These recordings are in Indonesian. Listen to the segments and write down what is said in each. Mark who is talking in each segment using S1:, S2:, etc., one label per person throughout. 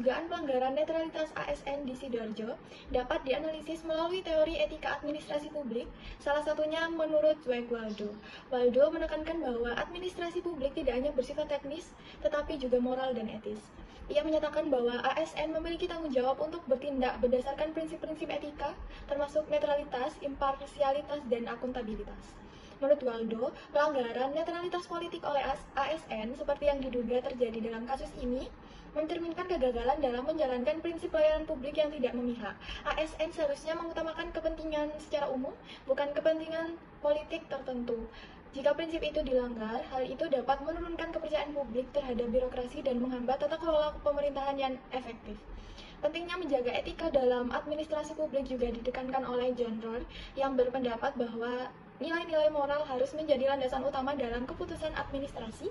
S1: dugaan pelanggaran netralitas ASN di Sidoarjo dapat dianalisis melalui teori etika administrasi publik, salah satunya menurut Zweig Waldo. Waldo menekankan bahwa administrasi publik tidak hanya bersifat teknis, tetapi juga moral dan etis. Ia menyatakan bahwa ASN memiliki tanggung jawab untuk bertindak berdasarkan prinsip-prinsip etika, termasuk netralitas, imparsialitas, dan akuntabilitas. Menurut Waldo, pelanggaran netralitas politik oleh ASN seperti yang diduga terjadi dalam kasus ini mencerminkan kegagalan dalam menjalankan prinsip pelayanan publik yang tidak memihak. ASN seharusnya mengutamakan kepentingan secara umum, bukan kepentingan politik tertentu. Jika prinsip itu dilanggar, hal itu dapat menurunkan kepercayaan publik terhadap birokrasi dan menghambat tata kelola pemerintahan yang efektif. Pentingnya menjaga etika dalam administrasi publik juga ditekankan oleh John Rohr yang berpendapat bahwa nilai-nilai moral harus menjadi landasan utama dalam keputusan administrasi.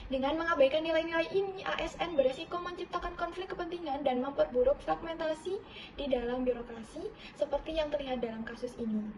S1: Dengan mengabaikan nilai-nilai ini, ASN beresiko menciptakan konflik kepentingan dan memperburuk fragmentasi di dalam birokrasi seperti yang terlihat dalam kasus ini.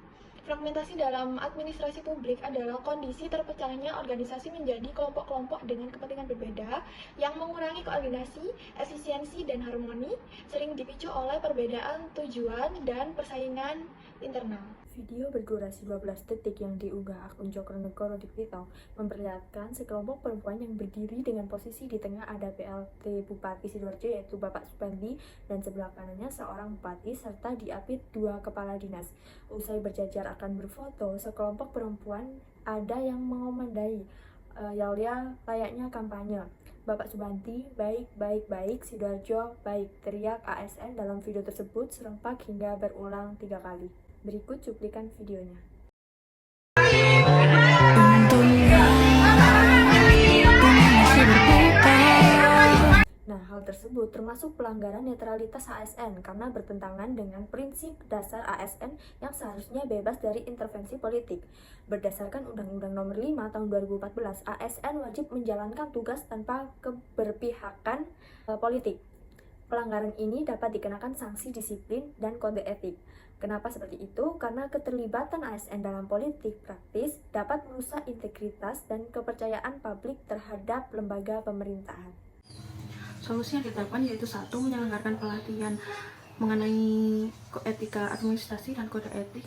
S1: Fragmentasi dalam administrasi publik adalah kondisi terpecahnya organisasi menjadi kelompok-kelompok dengan kepentingan berbeda yang mengurangi koordinasi, efisiensi, dan harmoni, sering dipicu oleh perbedaan tujuan dan persaingan internal.
S2: Video berdurasi 12 detik yang diunggah akun Cokronegoro di Twitter memperlihatkan sekelompok perempuan yang berdiri dengan posisi di tengah ada PLT Bupati Sidoarjo yaitu Bapak Subandi dan sebelah kanannya seorang bupati serta diapit 2 kepala dinas. Usai berjajar akan berfoto, sekelompok perempuan ada yang mengomandai yaulia layaknya kampanye. Bapak Subandi, baik, Sidoarjo, baik, teriak ASN dalam video tersebut serempak hingga berulang 3 kali. Berikut cuplikan videonya. Nah, hal tersebut termasuk pelanggaran netralitas ASN karena bertentangan dengan prinsip dasar ASN yang seharusnya bebas dari intervensi politik. Berdasarkan Undang-Undang Nomor 5 Tahun 2014, ASN wajib menjalankan tugas tanpa keberpihakan politik. Pelanggaran ini dapat dikenakan sanksi disiplin dan kode etik. Kenapa seperti itu? Karena keterlibatan ASN dalam politik praktis dapat merusak integritas dan kepercayaan publik terhadap lembaga pemerintahan.
S3: Solusi yang diterapkan yaitu 1. Menyelenggarakan pelatihan mengenai etika administrasi dan kode etik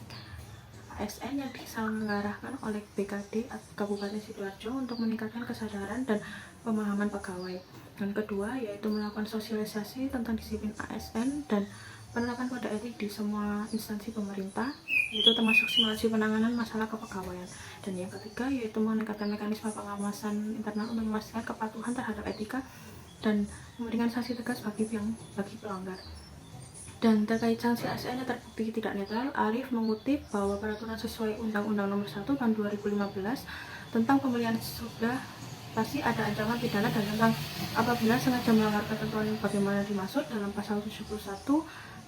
S3: ASN yang diselenggarakan oleh BKD Kabupaten Sidoarjo untuk meningkatkan kesadaran dan pemahaman pegawai. Dan kedua, yaitu melakukan sosialisasi tentang disiplin ASN dan penerapan kode etik di semua instansi pemerintah, yaitu termasuk simulasi penanganan masalah kepegawaian. Dan yang ketiga, yaitu meningkatkan mekanisme pengawasan internal untuk memastikan kepatuhan terhadap etika dan memberikan sanksi tegas bagi pelanggar. Dan terkait sanksi ASN yang terbukti tidak netral, Arif mengutip bahwa peraturan sesuai Undang-Undang Nomor 1 Tahun 2015 tentang pemilihan sudah pasti ada ancaman pidana dan tentang apabila sengaja melanggar ketentuan bagaimana dimaksud dalam pasal 71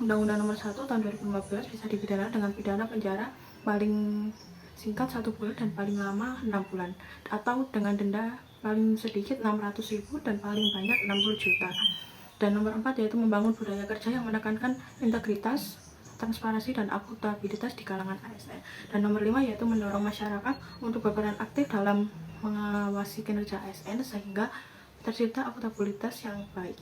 S3: Undang-Undang Nomor 1 Tahun 2015 bisa dipidana dengan pidana penjara paling singkat 1 bulan dan paling lama 6 bulan atau dengan denda paling sedikit 600.000 dan paling banyak 60 juta. Dan nomor 4 yaitu membangun budaya kerja yang menekankan integritas, transparansi, dan akuntabilitas di kalangan ASN. Dan nomor 5 yaitu mendorong masyarakat untuk berperan aktif dalam mengawasi kinerja ASN sehingga tercipta akuntabilitas yang baik.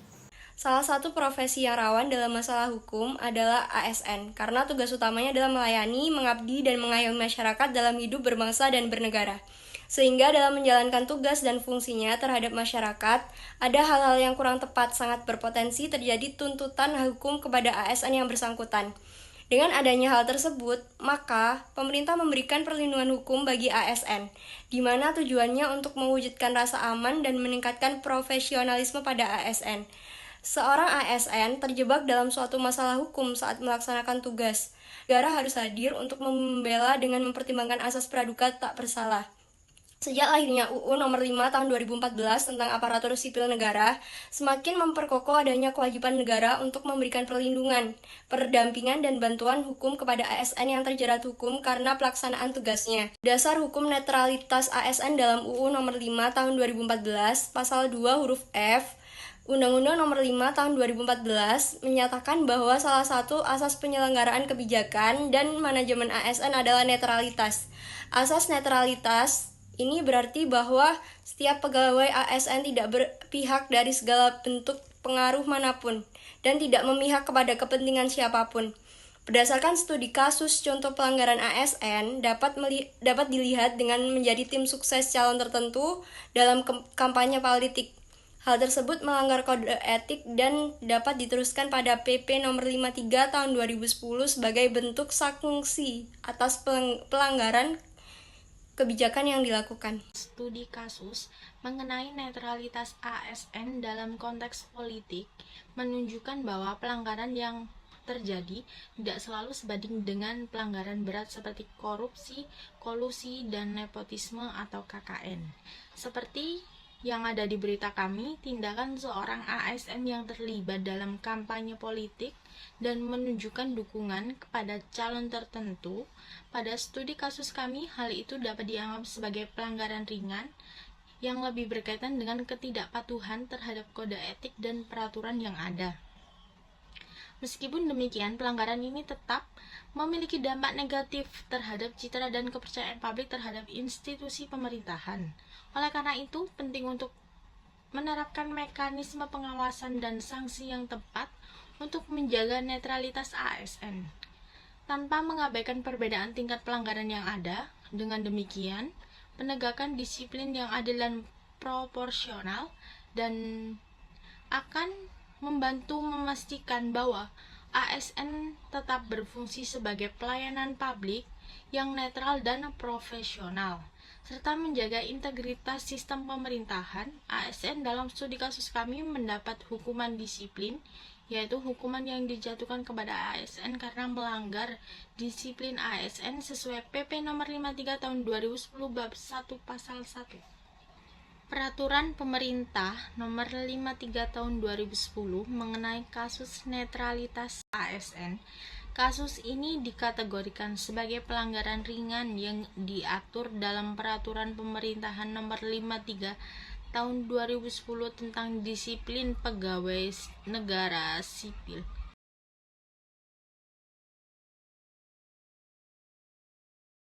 S4: Salah satu profesi yang rawan dalam masalah hukum adalah ASN, karena tugas utamanya adalah melayani, mengabdi, dan mengayomi masyarakat dalam hidup berbangsa dan bernegara. Sehingga dalam menjalankan tugas dan fungsinya terhadap masyarakat, ada hal-hal yang kurang tepat sangat berpotensi terjadi tuntutan hukum kepada ASN yang bersangkutan. Dengan adanya hal tersebut, maka pemerintah memberikan perlindungan hukum bagi ASN, di mana tujuannya untuk mewujudkan rasa aman dan meningkatkan profesionalisme pada ASN. Seorang ASN terjebak dalam suatu masalah hukum saat melaksanakan tugas. Negara harus hadir untuk membela dengan mempertimbangkan asas praduga tak bersalah. Sejak lahirnya UU Nomor 5 Tahun 2014 tentang Aparatur Sipil Negara, semakin memperkokoh adanya kewajiban negara untuk memberikan perlindungan, pendampingan, dan bantuan hukum kepada ASN yang terjerat hukum karena pelaksanaan tugasnya. Dasar hukum netralitas ASN dalam UU Nomor 5 Tahun 2014, Pasal 2 huruf F, Undang-Undang Nomor 5 Tahun 2014 menyatakan bahwa salah satu asas penyelenggaraan kebijakan dan manajemen ASN adalah netralitas. Asas netralitas ini berarti bahwa setiap pegawai ASN tidak berpihak dari segala bentuk pengaruh manapun dan tidak memihak kepada kepentingan siapapun. Berdasarkan studi kasus contoh pelanggaran ASN dapat dilihat dengan menjadi tim sukses calon tertentu dalam kampanye politik. Hal tersebut melanggar kode etik dan dapat diteruskan pada PP nomor 53 tahun 2010 sebagai bentuk sanksi atas pelanggaran kebijakan yang dilakukan.
S5: Studi kasus mengenai netralitas ASN dalam konteks politik menunjukkan bahwa pelanggaran yang terjadi tidak selalu sebanding dengan pelanggaran berat seperti korupsi, kolusi, dan nepotisme atau KKN. Seperti yang ada di berita kami, tindakan seorang ASN yang terlibat dalam kampanye politik dan menunjukkan dukungan kepada calon tertentu, pada studi kasus kami, hal itu dapat dianggap sebagai pelanggaran ringan yang lebih berkaitan dengan ketidakpatuhan terhadap kode etik dan peraturan yang ada. Meskipun demikian, pelanggaran ini tetap memiliki dampak negatif terhadap citra dan kepercayaan publik terhadap institusi pemerintahan. Oleh karena itu, penting untuk menerapkan mekanisme pengawasan dan sanksi yang tepat untuk menjaga netralitas ASN, tanpa mengabaikan perbedaan tingkat pelanggaran yang ada. Dengan demikian, penegakan disiplin yang adil dan proporsional dan akan membantu memastikan bahwa ASN tetap berfungsi sebagai pelayanan publik yang netral dan profesional, serta menjaga integritas sistem pemerintahan. ASN dalam studi kasus kami mendapat hukuman disiplin, yaitu hukuman yang dijatuhkan kepada ASN karena melanggar disiplin ASN sesuai PP nomor 53 tahun 2010 bab 1 pasal 1. Peraturan Pemerintah Nomor 53 Tahun 2010 mengenai kasus netralitas ASN. Kasus ini dikategorikan sebagai pelanggaran ringan yang diatur dalam Peraturan Pemerintahan Nomor 53 Tahun 2010 tentang disiplin pegawai negara sipil.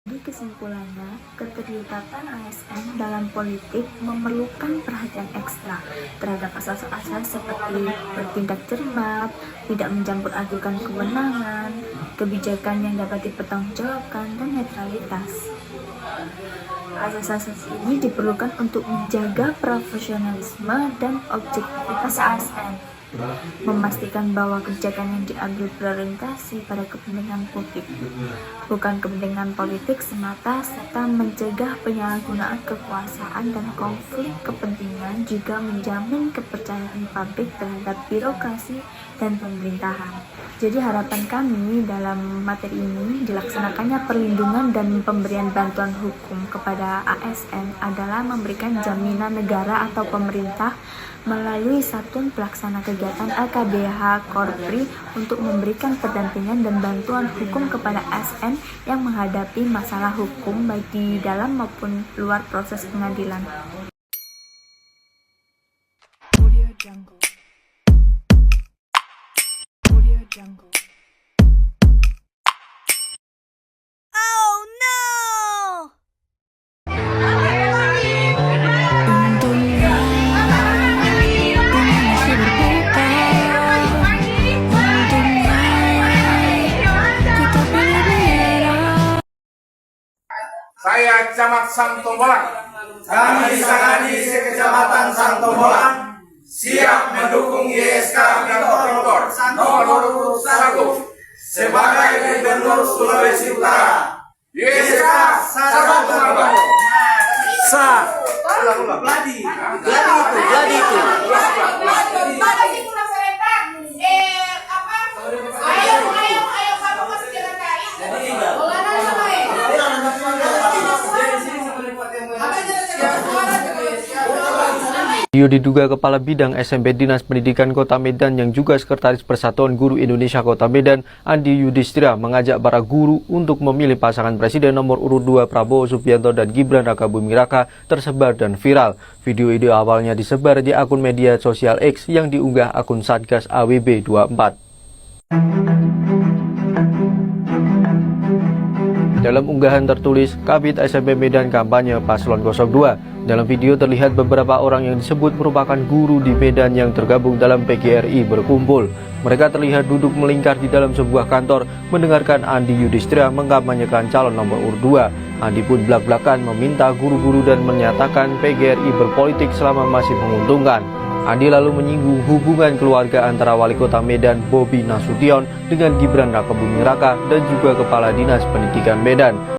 S2: Di kesimpulannya, keterlibatan ASN dalam politik memerlukan perhatian ekstra terhadap asas-asas seperti bertindak cermat, tidak mencampur adukan kewenangan, kebijakan yang dapat dipertanggungjawabkan, dan netralitas. Asas-asas ini diperlukan untuk menjaga profesionalisme dan objektivitas ASN, memastikan bahwa kebijakan yang diambil berorientasi pada kepentingan publik, bukan kepentingan politik semata, serta mencegah penyalahgunaan kekuasaan dan konflik kepentingan, juga menjamin kepercayaan publik terhadap birokrasi dan pemerintahan. Jadi harapan kami dalam materi ini dilaksanakannya perlindungan dan pemberian bantuan hukum kepada ASN adalah memberikan jaminan negara atau pemerintah melalui Satuan Pelaksana Kegiatan LKBH Korpri untuk memberikan pendampingan dan bantuan hukum kepada ASN yang menghadapi masalah hukum baik di dalam maupun luar proses pengadilan. Audio Jungle. Audio Jungle.
S6: Saya Camat Sangtombolang. Kami Sakadi Kecamatan Sangtombolang siap mendukung YSK Bogor nomor 1 sebagai Gubernur Sulawesi Utara. YSK Sangtombolang. Sah. Gladi itu.
S7: Video diduga Kepala Bidang SMP Dinas Pendidikan Kota Medan yang juga Sekretaris Persatuan Guru Indonesia Kota Medan, Andi Yudhistira, mengajak para guru untuk memilih pasangan Presiden nomor urut 2 Prabowo Subianto dan Gibran Rakabuming Raka tersebar dan viral. Video itu awalnya disebar di akun media sosial X yang diunggah akun Satgas AWB 24. Dalam unggahan tertulis Kabid SMP Medan kampanye Paslon 02. Dalam video terlihat beberapa orang yang disebut merupakan guru di Medan yang tergabung dalam PGRI berkumpul. Mereka terlihat duduk melingkar di dalam sebuah kantor mendengarkan Andi Yudhistira mengkampanyekan calon nomor urut 2. Andi pun belak-belakan meminta guru-guru dan menyatakan PGRI berpolitik selama masih menguntungkan. Andi lalu menyinggung hubungan keluarga antara Wali Kota Medan Bobi Nasution dengan Gibran Rakebuming Raka dan juga Kepala Dinas Pendidikan Medan.